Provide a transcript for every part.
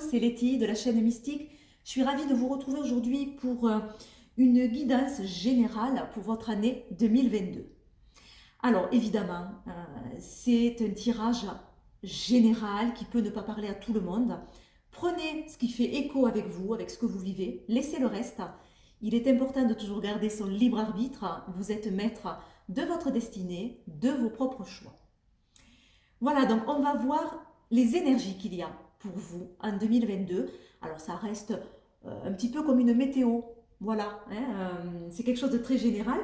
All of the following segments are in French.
c'est Letty de la chaîne Mystique. Je suis ravie de vous retrouver aujourd'hui pour une guidance générale pour votre année 2022. Alors évidemment, c'est un tirage général qui peut ne pas parler à tout le monde. Prenez ce qui fait écho avec vous, avec ce que vous vivez, laissez le reste. Il est important de toujours garder son libre arbitre. Vous êtes maître de votre destinée, de vos propres choix. Voilà, donc on va voir les énergies qu'il y a pour vous en 2022. Alors ça reste un petit peu comme une météo. Voilà, c'est quelque chose de très général.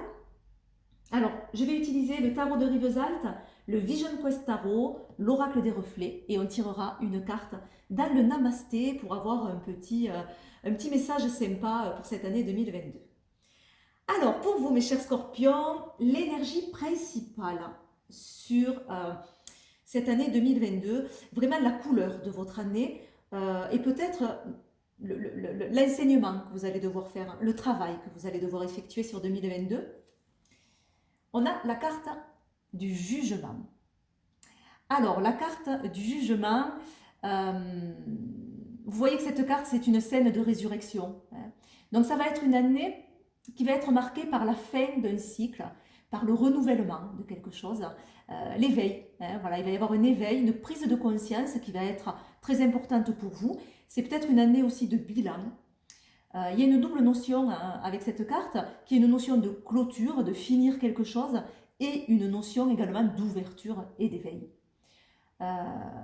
Alors, je vais utiliser le tarot de Rivesaltes, le Vision Quest Tarot, l'oracle des reflets, et on tirera une carte dans le Namasté pour avoir un petit message sympa pour cette année 2022. Alors, pour vous, mes chers scorpions, l'énergie principale sur cette année 2022, vraiment la couleur de votre année, et peut-être l'enseignement que vous allez devoir faire, le travail que vous allez devoir effectuer sur 2022. On a la carte du jugement. Alors, la carte du jugement, vous voyez que cette carte, c'est une scène de résurrection. Donc, ça va être une année qui va être marquée par la fin d'un cycle, par le renouvellement de quelque chose, l'éveil. Voilà, il va y avoir un éveil, une prise de conscience qui va être très importante pour vous. C'est peut-être une année aussi de bilan. Il y a une double notion avec cette carte, qui est une notion de clôture, de finir quelque chose, et une notion également d'ouverture et d'éveil.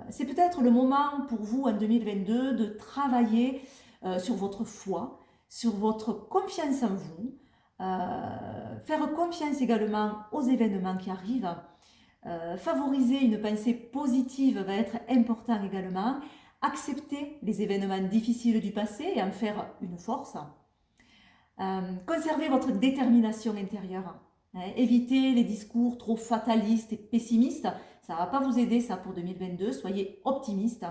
C'est peut-être le moment pour vous en 2022 de travailler sur votre foi, sur votre confiance en vous, faire confiance également aux événements qui arrivent, favoriser une pensée positive va être important également, accepter les événements difficiles du passé et en faire une force. Conservez votre détermination intérieure. Évitez les discours trop fatalistes et pessimistes. Ça ne va pas vous aider ça pour 2022. Soyez optimiste.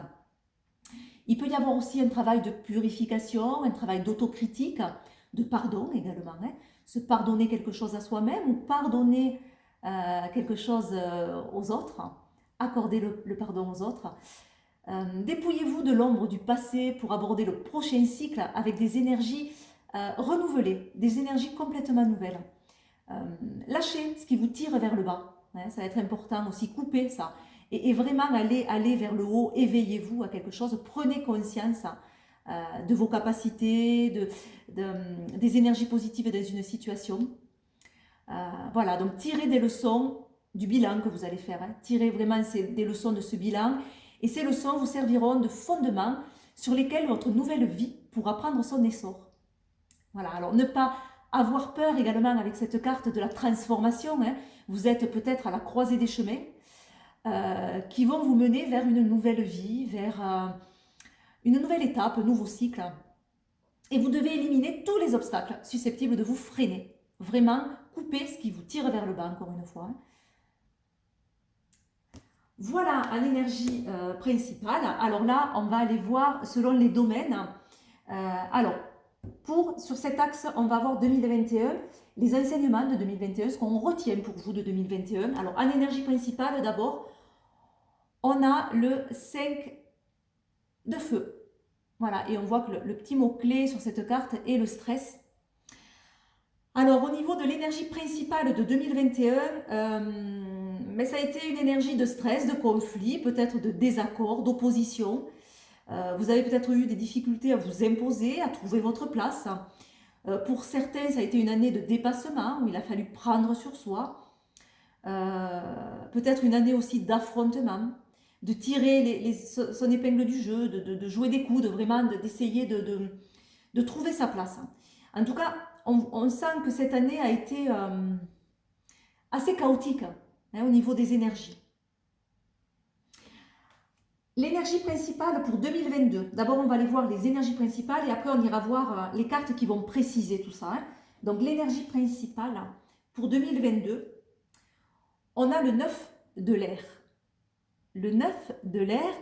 Il peut y avoir aussi un travail de purification, un travail d'autocritique, de pardon également. Se pardonner quelque chose à soi-même ou pardonner quelque chose aux autres. Accorder le pardon aux autres. Dépouillez-vous de l'ombre du passé pour aborder le prochain cycle avec des énergies renouvelées, des énergies complètement nouvelles. Lâchez ce qui vous tire vers le bas, ça va être important aussi, coupez ça, et vraiment aller vers le haut, éveillez-vous à quelque chose, prenez conscience de vos capacités, des énergies positives dans une situation. Voilà, donc tirez des leçons du bilan que vous allez faire, tirez vraiment des leçons de ce bilan, et ces leçons vous serviront de fondement sur lesquels votre nouvelle vie pourra prendre son essor. Voilà, alors ne pas avoir peur également avec cette carte de la transformation. Vous êtes peut-être à la croisée des chemins qui vont vous mener vers une nouvelle vie, vers une nouvelle étape, un nouveau cycle. Et vous devez éliminer tous les obstacles susceptibles de vous freiner. Vraiment, couper ce qui vous tire vers le bas, encore une fois. Voilà l'énergie principale. Alors là, on va aller voir selon les domaines. Alors, sur cet axe, on va voir 2021, les enseignements de 2021, ce qu'on retient pour vous de 2021. Alors, en énergie principale, d'abord, on a le 5 de feu. Voilà, et on voit que le petit mot-clé sur cette carte est le stress. Alors, au niveau de l'énergie principale de 2021, mais ça a été une énergie de stress, de conflit, peut-être de désaccord, d'opposition. Vous avez peut-être eu des difficultés à vous imposer, à trouver votre place. Pour certains, ça a été une année de dépassement où il a fallu prendre sur soi. Peut-être une année aussi d'affrontement, de tirer son épingle du jeu, de jouer des coudes, d'essayer de trouver sa place. En tout cas, on sent que cette année a été assez chaotique au niveau des énergies. L'énergie principale pour 2022. D'abord, on va aller voir les énergies principales et après, on ira voir les cartes qui vont préciser tout ça. Donc, l'énergie principale pour 2022, on a le 9 de l'air. Le 9 de l'air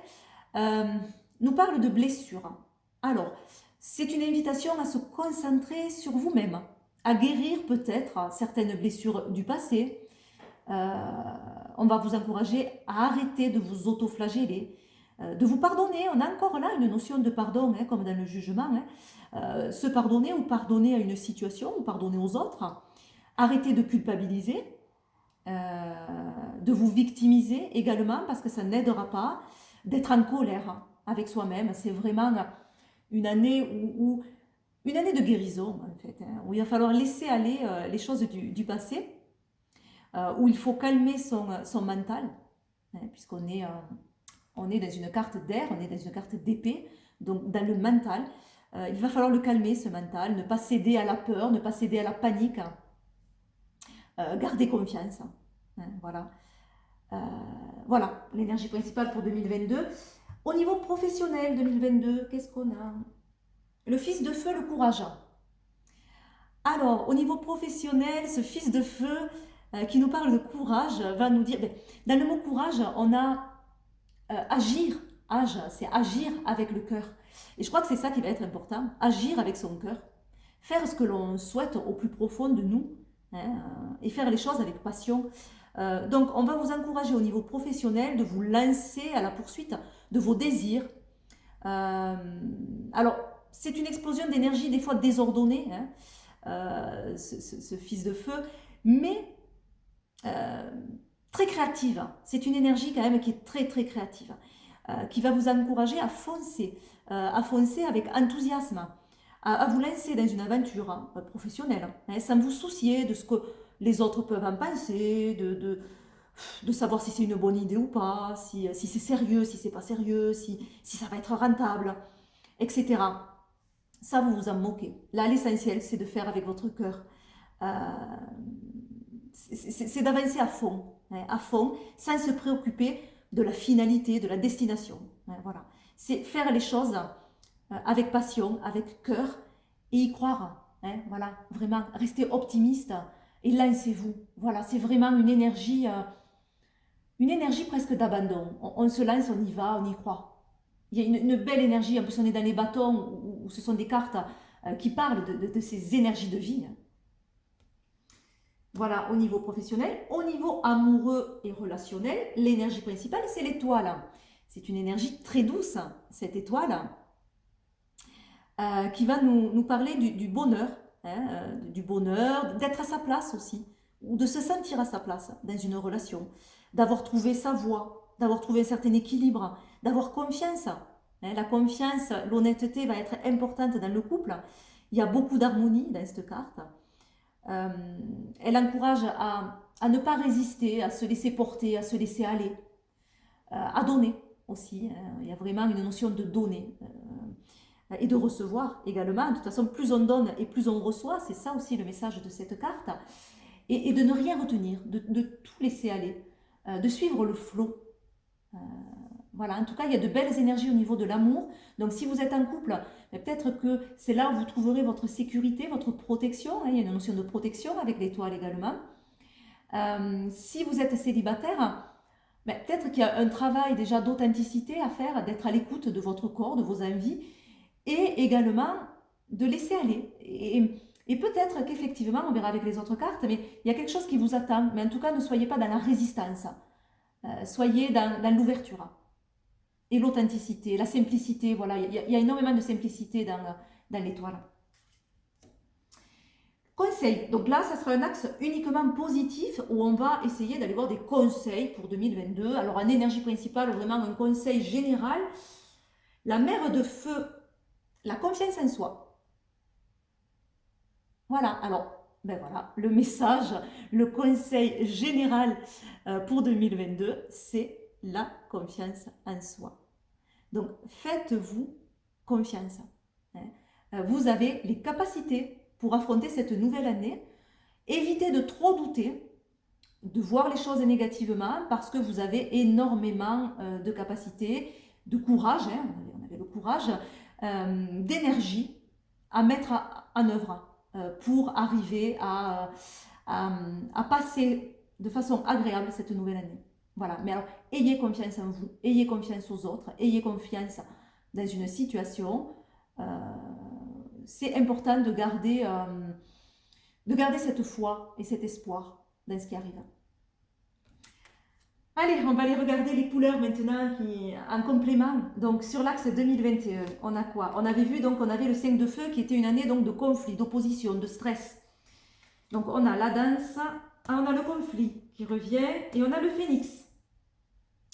nous parle de blessures. Alors, c'est une invitation à se concentrer sur vous-même, à guérir peut-être certaines blessures du passé. On va vous encourager à arrêter de vous autoflageller, de vous pardonner. On a encore là une notion de pardon, hein, comme dans le jugement. Se pardonner ou pardonner à une situation ou pardonner aux autres. Arrêtez de culpabiliser, de vous victimiser également parce que ça n'aidera pas. D'être en colère avec soi-même, c'est vraiment une année une année de guérison en fait, hein, où il va falloir laisser aller les choses du passé, où il faut calmer son mental, hein, puisqu'on est, on est dans une carte d'air, on est dans une carte d'épée, donc dans le mental, il va falloir le calmer ce mental, ne pas céder à la peur, ne pas céder à la panique, garder confiance, hein, voilà. Voilà l'énergie principale pour 2022. Au niveau professionnel 2022, qu'est-ce qu'on a? Le fils de feu, le courage. Alors, au niveau professionnel, ce fils de feu qui nous parle de courage va nous dire, dans le mot courage, on a agir. C'est agir avec le cœur. Et je crois que c'est ça qui va être important, agir avec son cœur, faire ce que l'on souhaite au plus profond de nous, hein, et faire les choses avec passion. Donc, on va vous encourager au niveau professionnel de vous lancer à la poursuite de vos désirs. Alors, c'est une explosion d'énergie des fois désordonnée, hein, ce fils de feu, mais très créative. C'est une énergie quand même qui est très très créative, qui va vous encourager à foncer avec enthousiasme, à vous lancer dans une aventure professionnelle, hein, sans vous soucier de ce que les autres peuvent en penser, de savoir si c'est une bonne idée ou pas, si c'est sérieux, si c'est pas sérieux, si ça va être rentable, etc. Ça, vous vous en moquez. Là, l'essentiel, c'est de faire avec votre cœur. C'est d'avancer hein, à fond, sans se préoccuper de la finalité, de la destination. Hein, voilà. C'est faire les choses avec passion, avec cœur, et y croire. Hein, voilà, vraiment, restez optimiste et lancez-vous. Voilà, c'est vraiment une énergie presque d'abandon. On se lance, on y va, on y croit. Il y a une belle énergie, en plus on est dans les bâtons où ce sont des cartes qui parlent de ces énergies de vie. Voilà, au niveau professionnel. Au niveau amoureux et relationnel, l'énergie principale, c'est l'étoile. C'est une énergie très douce, cette étoile, qui va nous parler du bonheur, hein, du bonheur, d'être à sa place aussi, ou de se sentir à sa place dans une relation, d'avoir trouvé sa voie, d'avoir trouvé un certain équilibre, d'avoir confiance. Hein, la confiance, l'honnêteté va être importante dans le couple. Il y a beaucoup d'harmonie dans cette carte. Elle encourage à ne pas résister, à se laisser porter, à se laisser aller, à donner aussi. Hein. Il y a vraiment une notion de donner et de recevoir également. De toute façon, plus on donne et plus on reçoit, c'est ça aussi le message de cette carte. Et de ne rien retenir, de tout laisser aller, de suivre le flot. Voilà, en tout cas, il y a de belles énergies au niveau de l'amour. Donc, si vous êtes en couple, peut-être que c'est là où vous trouverez votre sécurité, votre protection. Hein, il y a une notion de protection avec l'étoile également. Si vous êtes célibataire, peut-être qu'il y a un travail déjà d'authenticité à faire, d'être à l'écoute de votre corps, de vos envies, et également de laisser aller. Et peut-être qu'effectivement, on verra avec les autres cartes, mais il y a quelque chose qui vous attend. Mais en tout cas, ne soyez pas dans la résistance. Soyez dans l'ouverture. Et l'authenticité, la simplicité, voilà, il y a énormément de simplicité dans l'étoile. Conseil, donc là, ça sera un axe uniquement positif où on va essayer d'aller voir des conseils pour 2022. Alors en énergie principale, vraiment un conseil général. La mère de feu, la confiance en soi. Voilà, alors, voilà, le message, le conseil général pour 2022, c'est la confiance en soi. Donc, faites-vous confiance. Hein. Vous avez les capacités pour affronter cette nouvelle année. Évitez de trop douter, de voir les choses négativement, parce que vous avez énormément de capacités, de courage, hein, on avait le courage, d'énergie à mettre en œuvre pour arriver à passer de façon agréable cette nouvelle année. Voilà, mais alors ayez confiance en vous, ayez confiance aux autres, ayez confiance dans une situation. C'est important de garder cette foi et cet espoir dans ce qui arrive. Allez, on va aller regarder les couleurs maintenant en complément. Donc sur l'axe 2021, on a quoi? On avait vu, donc on avait le 5 de feu qui était une année donc de conflit, d'opposition, de stress. Donc on a la danse, on a le conflit qui revient et on a le phénix.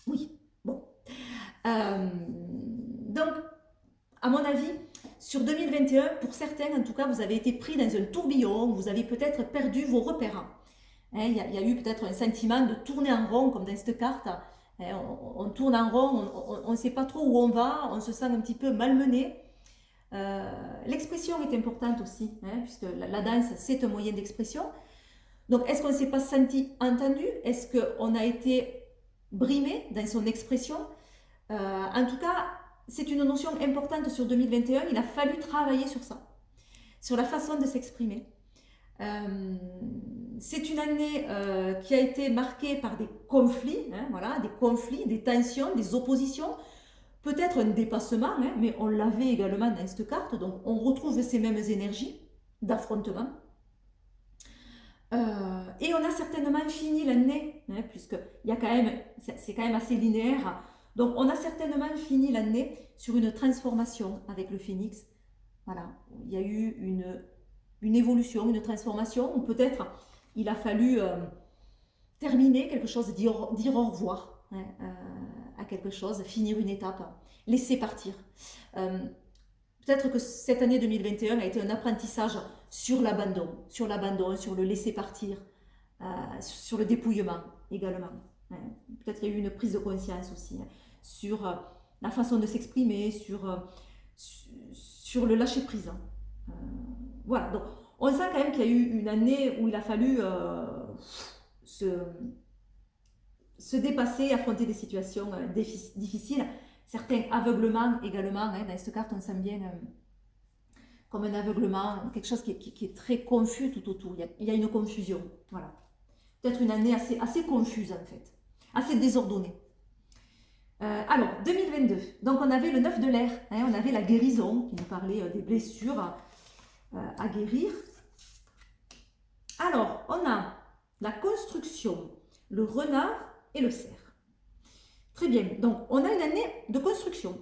Oui, bon. Donc, à mon avis, sur 2021, pour certains en tout cas, vous avez été pris dans un tourbillon, vous avez peut-être perdu vos repères. Il y a eu peut-être un sentiment de tourner en rond, comme dans cette carte. On tourne en rond, on ne sait pas trop où on va, on se sent un petit peu malmené. L'expression est importante aussi, puisque la danse, c'est un moyen d'expression. Donc, est-ce qu'on ne s'est pas senti entendu? Est-ce qu'on a été brimé dans son expression? En tout cas, c'est une notion importante sur 2021. Il a fallu travailler sur ça, sur la façon de s'exprimer. C'est une année qui a été marquée par des conflits, voilà, des conflits, des tensions, des oppositions, peut-être un dépassement, mais on l'avait également dans cette carte, donc on retrouve ces mêmes énergies d'affrontement. Et on a certainement fini l'année, puisque c'est quand même assez linéaire, donc on a certainement fini l'année sur une transformation avec le phénix. Voilà, il y a eu une évolution, une transformation, ou peut-être il a fallu terminer quelque chose, dire au revoir à quelque chose, finir une étape, laisser partir. Peut-être que cette année 2021 a été un apprentissage sur l'abandon, sur le laisser partir, sur le dépouillement également. Peut-être qu'il y a eu une prise de conscience aussi sur la façon de s'exprimer, sur le lâcher prise. Voilà, donc on sent quand même qu'il y a eu une année où il a fallu se dépasser, affronter des situations difficiles. Certains aveuglements également, dans cette carte on sent bien comme un aveuglement, quelque chose qui est très confus tout autour, il y a une confusion, voilà. Peut-être une année assez confuse en fait, assez désordonnée. Alors, 2022, donc on avait le 9 de l'air, on avait la guérison qui nous parlait des blessures à guérir. Alors, on a la construction, le renard et le cerf. Très bien, donc on a une année de construction.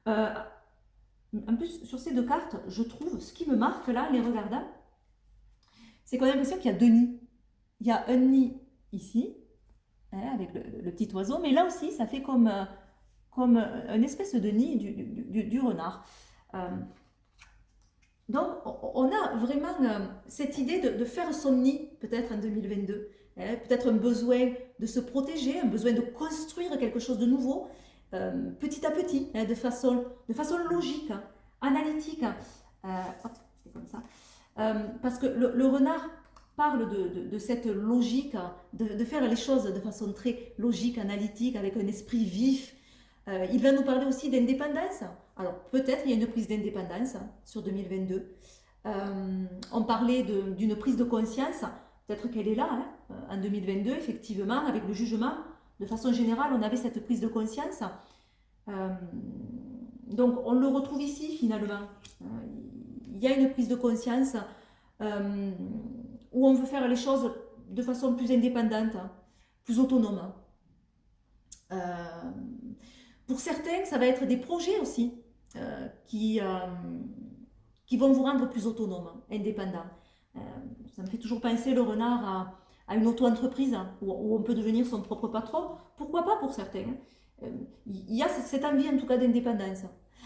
En plus, sur ces deux cartes, je trouve, ce qui me marque là, les regardant, c'est qu'on a l'impression qu'il y a deux nids. Il y a un nid ici, avec le petit oiseau, mais là aussi, ça fait comme une espèce de nid du renard. Donc, on a vraiment cette idée de faire son nid, peut-être en 2022. Peut-être un besoin de se protéger, un besoin de construire quelque chose de nouveau, petit à petit, de façon logique, analytique. C'est comme ça. Parce que le renard parle de cette logique, de faire les choses de façon très logique, analytique, avec un esprit vif. Il va nous parler aussi d'indépendance. Alors peut-être il y a une prise d'indépendance sur 2022. On parlait d'une prise de conscience, peut-être qu'elle est là, en 2022, effectivement, avec le jugement. De façon générale, on avait cette prise de conscience. Donc on le retrouve ici finalement. Il y a une prise de conscience où on veut faire les choses de façon plus indépendante, plus autonome. Pour certains, ça va être des projets aussi qui vont vous rendre plus autonome, indépendant. Ça me fait toujours penser le renard à une auto-entreprise où on peut devenir son propre patron. Pourquoi pas pour certains? Il y a cette envie en tout cas d'indépendance.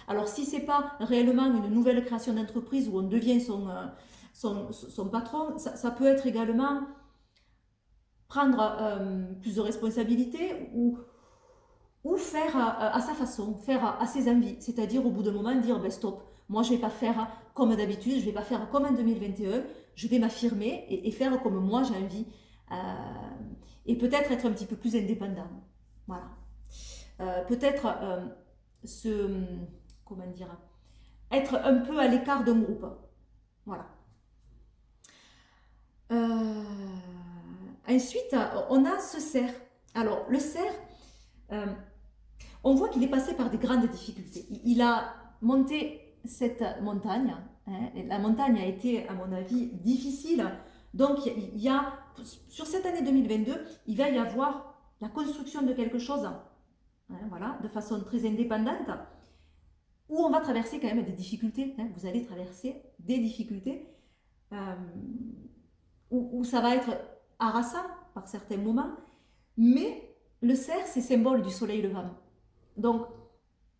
Alors si ce n'est pas réellement une nouvelle création d'entreprise où on devient son patron, ça peut être également prendre plus de responsabilités ou faire à sa façon, faire à ses envies. C'est-à-dire au bout d'un moment dire ben stop, moi je ne vais pas faire comme d'habitude, je ne vais pas faire comme en 2021, je vais m'affirmer et faire comme moi j'ai envie. Et peut-être être un petit peu plus indépendant. Voilà. Peut-être comment dire, être un peu à l'écart d'un groupe. Voilà. Ensuite, on a ce cerf. Alors, le cerf, on voit qu'il est passé par des grandes difficultés. Il a monté cette montagne. Et la montagne a été, à mon avis, difficile. Donc, il y a, sur cette année 2022, il va y avoir la construction de quelque chose, hein, voilà, de façon très indépendante, où on va traverser quand même des difficultés, hein, vous allez traverser des difficultés, euh, où ça va être harassant par certains moments, mais le cerf, c'est symbole du soleil levant. Donc,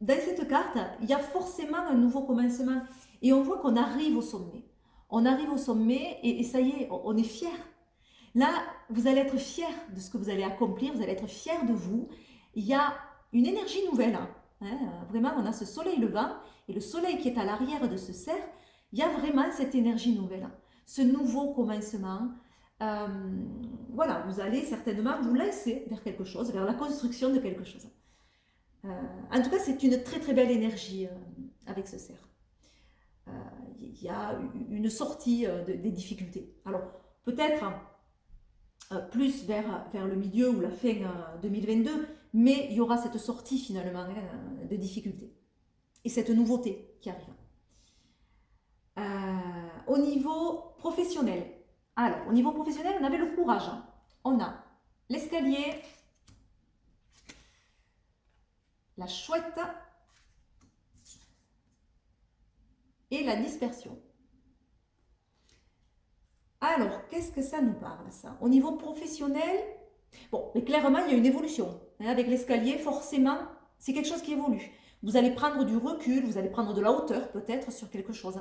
dans cette carte, il y a forcément un nouveau commencement. Et on voit qu'on arrive au sommet. On arrive au sommet et ça y est, on est fiers. Là, vous allez être fiers de ce que vous allez accomplir, vous allez être fiers de vous. Il y a une énergie nouvelle. Hein, vraiment, on a ce soleil levant et le soleil qui est à l'arrière de ce cerf. Il y a vraiment cette énergie nouvelle, ce nouveau commencement. Voilà, vous allez certainement vous lancer vers quelque chose, vers la construction de quelque chose. En tout cas, c'est une très très belle énergie avec ce cerf. Il y a une sortie des difficultés. Alors, peut-être plus vers le milieu ou la fin 2022, mais il y aura cette sortie finalement de difficultés. Et cette nouveauté qui arrive. Au niveau professionnel, alors, au niveau professionnel, on avait le courage. On a l'escalier, la chouette et la dispersion. Alors, qu'est-ce que ça nous parle, ça? Au niveau professionnel, bon, mais clairement, il y a une évolution. Avec l'escalier, forcément, c'est quelque chose qui évolue. Vous allez prendre du recul, vous allez prendre de la hauteur, peut-être, sur quelque chose.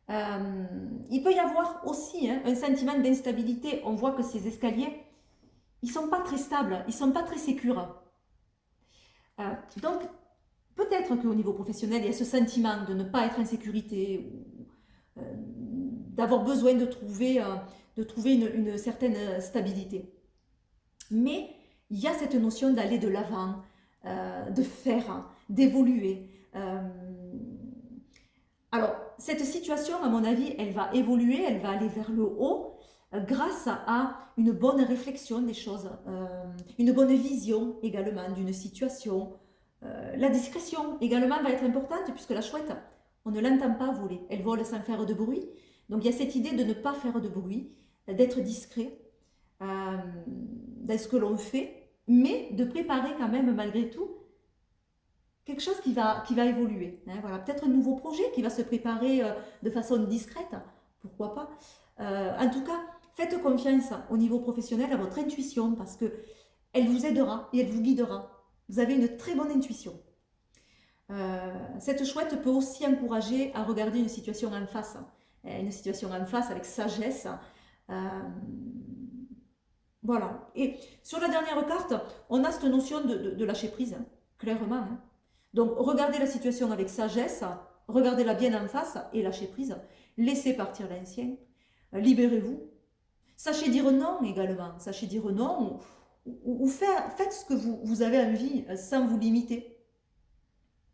Il peut y avoir aussi un sentiment d'instabilité. On voit que ces escaliers, ils ne sont pas très stables, ils ne sont pas très sécures. Donc, peut-être qu'au niveau professionnel, il y a ce sentiment de ne pas être en sécurité, ou d'avoir besoin de trouver une certaine stabilité. Mais il y a cette notion d'aller de l'avant, de faire, d'évoluer. Alors, cette situation, à mon avis, elle va évoluer, elle va aller vers le haut grâce à une bonne réflexion des choses, une bonne vision également d'une situation. La discrétion également va être importante puisque la chouette, on ne l'entend pas voler, elle vole sans faire de bruit. Donc il y a cette idée de ne pas faire de bruit, d'être discret dans ce que l'on fait, mais de préparer quand même malgré tout quelque chose qui va évoluer. Hein, voilà. Peut-être un nouveau projet qui va se préparer de façon discrète, pourquoi pas. En tout cas, faites confiance au niveau professionnel à votre intuition parce qu'elle vous aidera et elle vous guidera. Vous avez une très bonne intuition. Cette chouette peut aussi encourager à regarder une situation en face. Une situation en face avec sagesse. Voilà. Et sur la dernière carte, on a cette notion de lâcher prise, hein, clairement. Hein. Donc, regardez la situation avec sagesse, regardez-la bien en face et lâchez prise. Laissez partir l'ancien, libérez-vous. Sachez dire non également, sachez dire non ou faites ce que vous avez envie sans vous limiter.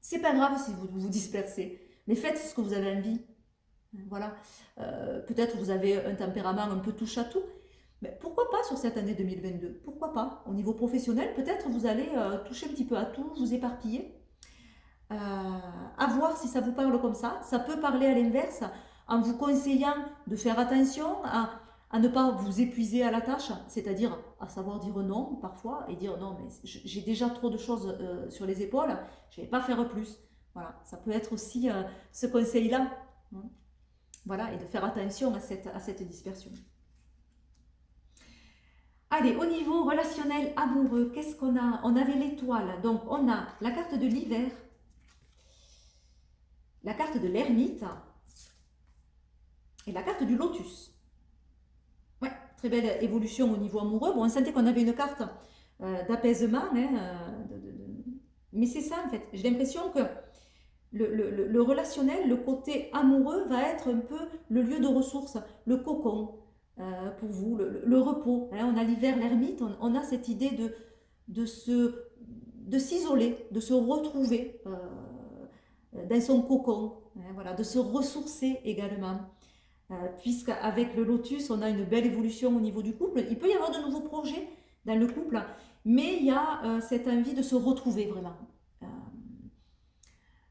C'est pas grave si vous vous dispersez, mais faites ce que vous avez envie. Voilà. Peut-être vous avez un tempérament un peu touche à tout, mais pourquoi pas sur cette année 2022? Pourquoi pas? Au niveau professionnel, peut-être vous allez toucher un petit peu à tout, vous éparpiller. À voir si ça vous parle comme ça. Ça peut parler à l'inverse en vous conseillant de faire attention à ne pas vous épuiser à la tâche, c'est-à-dire à savoir dire non parfois et dire non, mais j'ai déjà trop de choses sur les épaules, je ne vais pas faire plus. Voilà, ça peut être aussi ce conseil-là. Voilà, et de faire attention à cette dispersion. Allez, au niveau relationnel amoureux, qu'est-ce qu'on a? On avait l'étoile, donc on a la carte de l'hiver, la carte de l'ermite et la carte du lotus. Ouais, très belle évolution au niveau amoureux. Bon, on sentait qu'on avait une carte d'apaisement, hein, mais c'est ça en fait. J'ai l'impression que le relationnel, le côté amoureux va être un peu le lieu de ressources, le cocon pour vous, le repos. Hein. On a l'hiver, l'ermite, on a cette idée de s'isoler, de se retrouver dans son cocon, hein, voilà, de se ressourcer également. Puisqu'avec le lotus, on a une belle évolution au niveau du couple. Il peut y avoir de nouveaux projets dans le couple, mais il y a cette envie de se retrouver vraiment.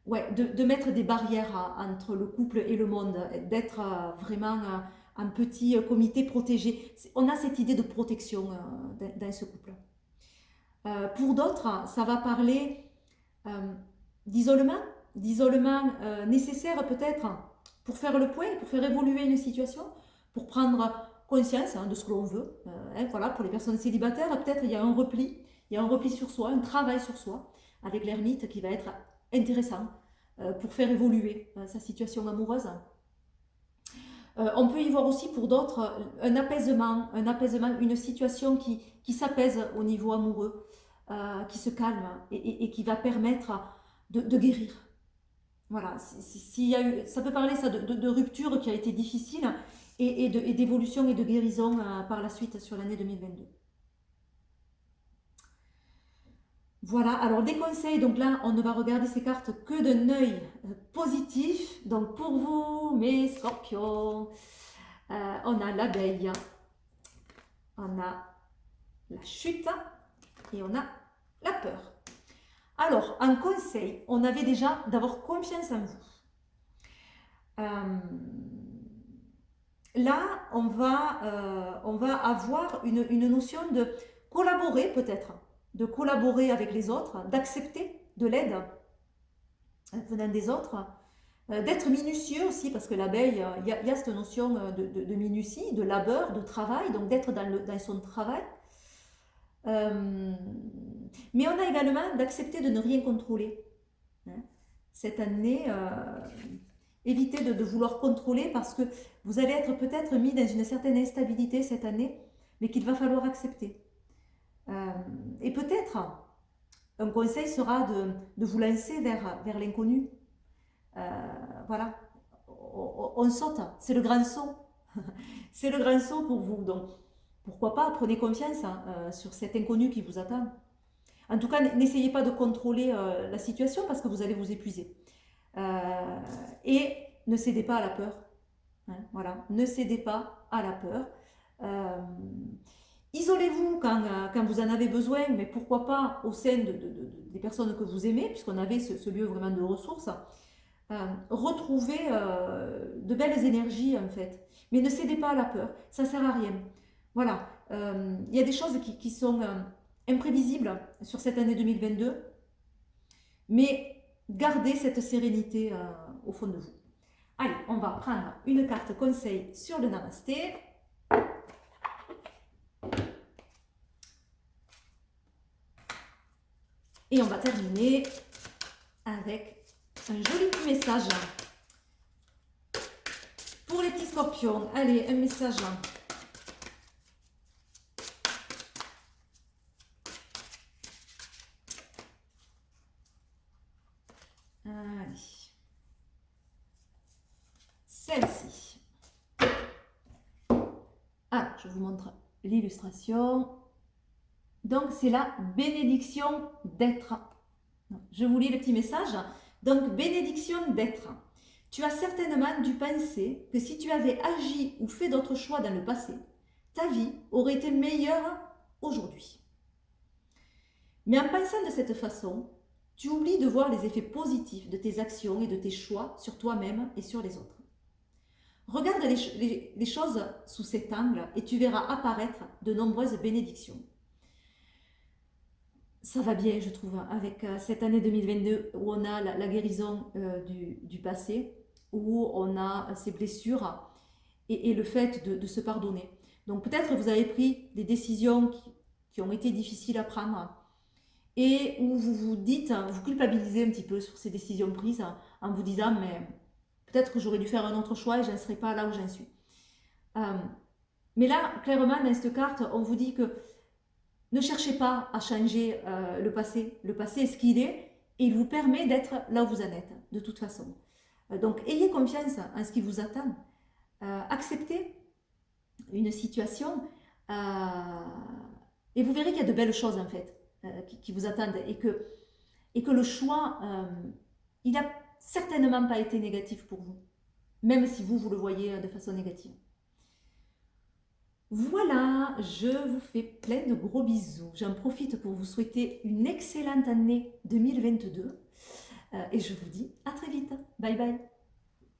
Ouais, de mettre des barrières entre le couple et le monde, d'être vraiment un petit comité protégé. On a cette idée de protection dans ce couple. Pour d'autres, ça va parler d'isolement, nécessaire peut-être pour faire le point, pour faire évoluer une situation, pour prendre conscience de ce que l'on veut. Voilà, pour les personnes célibataires, peut-être il y a un repli sur soi, un travail sur soi, avec l'ermite qui va être intéressant pour faire évoluer sa situation amoureuse. On peut y voir aussi pour d'autres un apaisement, une situation qui s'apaise au niveau amoureux, qui se calme et qui va permettre de guérir. Voilà, y a eu, ça peut parler ça, de rupture qui a été difficile et d'évolution et de guérison par la suite sur l'année 2022. Voilà, alors des conseils, donc là on ne va regarder ces cartes que d'un œil positif. Donc pour vous, mes scorpions, on a l'abeille, on a la chute et on a la peur. Alors, en conseil, on avait déjà d'avoir confiance en vous. Là, on va avoir une notion de collaborer peut-être, de collaborer avec les autres, d'accepter de l'aide venant des autres, d'être minutieux aussi, parce que l'abeille, il y a cette notion de minutie, de labeur, de travail, donc d'être dans son travail. Mais on a également d'accepter de ne rien contrôler. Cette année, évitez de vouloir contrôler parce que vous allez être peut-être mis dans une certaine instabilité cette année, mais qu'il va falloir accepter. Et peut-être, un conseil sera de vous lancer vers l'inconnu. Voilà, on saute, c'est le grand saut. C'est le grand saut pour vous, donc pourquoi pas, prenez confiance sur cet inconnu qui vous attend. En tout cas, n'essayez pas de contrôler la situation parce que vous allez vous épuiser. Et ne cédez pas à la peur. Voilà, ne cédez pas à la peur. Isolez-vous quand vous en avez besoin, mais pourquoi pas au sein des personnes que vous aimez, puisqu'on avait ce lieu vraiment de ressources. Retrouvez de belles énergies en fait. Mais ne cédez pas à la peur, ça ne sert à rien. Voilà, il y a des choses qui sont imprévisibles sur cette année 2022, mais gardez cette sérénité au fond de vous. Allez, on va prendre une carte conseil sur le Namasté. Et on va terminer avec un joli petit message pour les petits scorpions. Allez, un message. Allez. Celle-ci. Ah, je vous montre l'illustration. Donc, c'est la bénédiction d'être. Je vous lis le petit message. Donc, bénédiction d'être. Tu as certainement dû penser que si tu avais agi ou fait d'autres choix dans le passé, ta vie aurait été meilleure aujourd'hui. Mais en pensant de cette façon, tu oublies de voir les effets positifs de tes actions et de tes choix sur toi-même et sur les autres. Regarde les choses sous cet angle et tu verras apparaître de nombreuses bénédictions. Ça va bien, je trouve, avec cette année 2022 où on a la guérison du passé, où on a ces blessures et le fait de se pardonner. Donc peut-être vous avez pris des décisions qui ont été difficiles à prendre et où vous vous dites, vous culpabilisez un petit peu sur ces décisions prises en vous disant mais peut-être que j'aurais dû faire un autre choix et je ne serais pas là où j'en suis. Mais là, clairement, dans cette carte, on vous dit que ne cherchez pas à changer le passé. Le passé est ce qu'il est et il vous permet d'être là où vous en êtes, de toute façon. Donc, ayez confiance en ce qui vous attend. Acceptez une situation et vous verrez qu'il y a de belles choses, en fait, qui vous attendent et que le choix, il n'a certainement pas été négatif pour vous, même si vous le voyez de façon négative. Voilà, je vous fais plein de gros bisous. J'en profite pour vous souhaiter une excellente année 2022 et je vous dis à très vite. Bye bye.